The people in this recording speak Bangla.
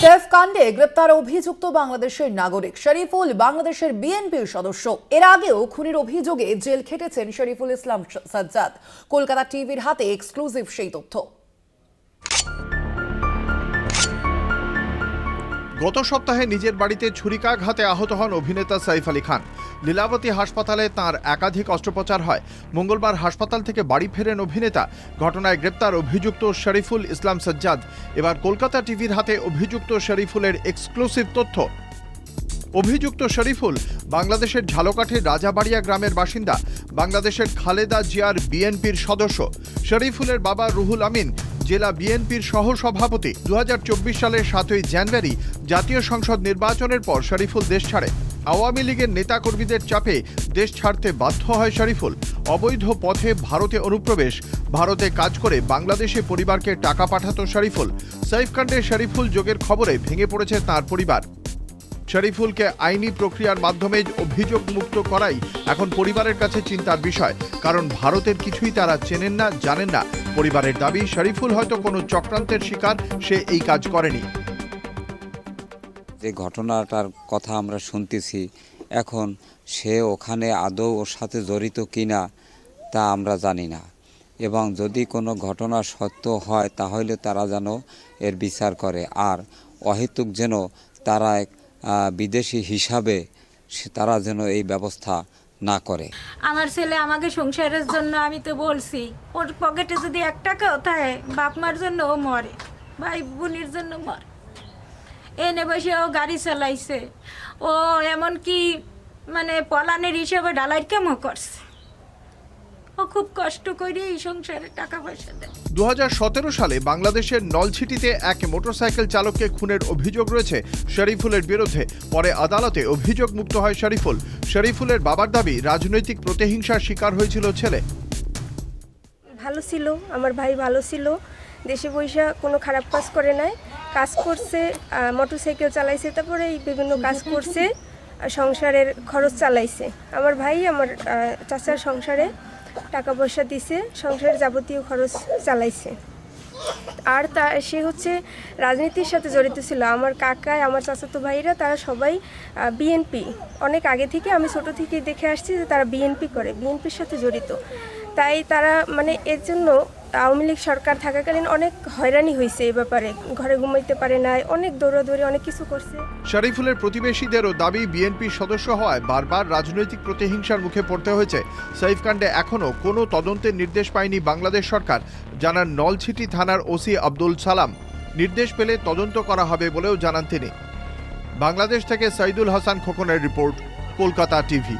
সেফ কাণ্ডে গ্রেপ্তার অভিযুক্ত বাংলাদেশের নাগরিক শরীফুল বাংলাদেশের বিএনপির সদস্য। এর আগেও খুনের অভিযোগে জেল খেটেছেন শরীফুল ইসলাম সাজ্জাদ। কলকাতা টিভির হাতে এক্সক্লুসিভ সেই তথ্য। গত সপ্তাহে নিজের বাড়িতে ছুরিকাঘাতে আহত হন অভিনেতা সাইফ আলী খান। লীলাবতী হাসপাতালে তাঁর একাধিক অস্ত্রোপচার হয়। মঙ্গলবার হাসপাতাল থেকে বাড়ি ফেরেন অভিনেতা। ঘটনায় গ্রেপ্তার অভিযুক্ত শরীফুল ইসলাম সাজ্জাদ। এবার কলকাতা টিভির হাতে অভিযুক্ত শরীফুলের এক্সক্লুসিভ তথ্য। অভিযুক্ত শরীফুল বাংলাদেশের ঝালকাঠির রাজাবাড়িয়া গ্রামের বাসিন্দা, বাংলাদেশের খালেদা জিয়ার বিএনপির সদস্য। শরীফুলের বাবা রুহুল আমিন জেলা বিএনপির সহসভাপতি। 2024 সালের 7ই জানুয়ারি জাতীয় সংসদ নির্বাচনের পর শরীফুল দেশ ছাড়ে। আওয়ামী লীগের নেতাকর্মীদের চাপে দেশ ছাড়তে বাধ্য হয় শরীফুল। অবৈধ পথে ভারতে অনুপ্রবেশ, ভারতে কাজ করে বাংলাদেশে পরিবারকে টাকা পাঠাতো শরীফুল। সাইফ কাণ্ডে শরীফুল যোগের খবরে ভেঙে পড়েছে তাঁর পরিবার। শরীফুলকে আইনি প্রক্রিয়ার মাধ্যমে অভিযোগ মুক্ত করাই এখন পরিবারের কাছে চিন্তার বিষয়, কারণ ভারতের কিছুই তারা চেনেন না, জানেন না। পরিবারের দাবি, শরীফুল হয়তো কোনো চক্রান্তের শিকার, সে এই কাজ করেনি। যে ঘটনাটার কথা আমরা শুনতেছি, এখন সে ওখানে আদৌ ওর সাথে জড়িত কিনা তা আমরা জানি না, এবং যদি কোনো ঘটনা সত্য হয় তাহলে তারা যেন এর বিচার করে, আর অহেতুক যেন তারা বিদেশি হিসাবে তারা যেন এই ব্যবস্থা না করে। আমার ছেলে আমাকে সংসারের জন্য, আমি তো বলছি, ওর পকেটে যদি 1 টাকাও থাকে বাপ মার জন্য ও মরে, ভাই বোনের জন্য মরে। এনে বসে ও গাড়ি চালাইছে, ও এমনকি মানে পলানের হিসাবে ঢালাই কামও করছে। ও খুব কষ্ট করে এই সংসারে টাকা পয়সা দেয়। 2017 সালে বাংলাদেশের নলছিটিতে এক মোটরসাইকেল চালককে খুনের অভিযোগ রয়েছে শরীফুলের বিরুদ্ধে। পরে আদালতে অভিযোগ মুক্ত হয় শরীফুল। শরীফুলের বাবার দাবি, রাজনৈতিক প্রতিহিংসার শিকার হয়েছিল ছেলে। ভালো ছিল, আমার ভাই ভালো ছিল, দেশে পয়সা কোনো খারাপ কাজ করে নাই, কাজ করছে, মোটরসাইকেল চালাইছে, তারপরে এই বিভিন্ন কাজ করছে, সংসারের খরচ চালাইছে। আমার ভাই আমার চাচার সংসারে টাকা পয়সা দিছে, সংসারের যাবতীয় খরচ চালাইছে। আর সে হচ্ছে রাজনীতির সাথে জড়িত ছিল। আমার কাকায়, আমার চাচাতো ভাইরা, তারা সবাই বিএনপি। অনেক আগে থেকে, আমি ছোট থেকেই দেখে আসছি যে তারা বিএনপি করে, বিএনপির সাথে জড়িত। তাই তারা মানে এর জন্য আওয়ামী লীগ সরকার থাকাকালীন অনেক হয়রানি হয়েছে এই ব্যাপারে, ঘরে ঘুমাইতে পারে না, অনেক দৌড়াদৌড়ি অনেক কিছু করছে। শরীফুলের প্রতিবেশীদেরও দাবি, বিএনপির সদস্য হওয়ায় বারবার রাজনৈতিক প্রতিহিংসার মুখে পড়তে হয়েছে। সাইফ কাণ্ডে এখনও কোনো তদন্তের নির্দেশ পায়নি বাংলাদেশ সরকার, জানান নলছিটি থানার ওসি আব্দুল সালাম। নির্দেশ পেলে তদন্ত করা হবে বলেও জানান তিনি। বাংলাদেশ থেকে সাইদুল হাসান খোকনের রিপোর্ট, কলকাতা টিভি।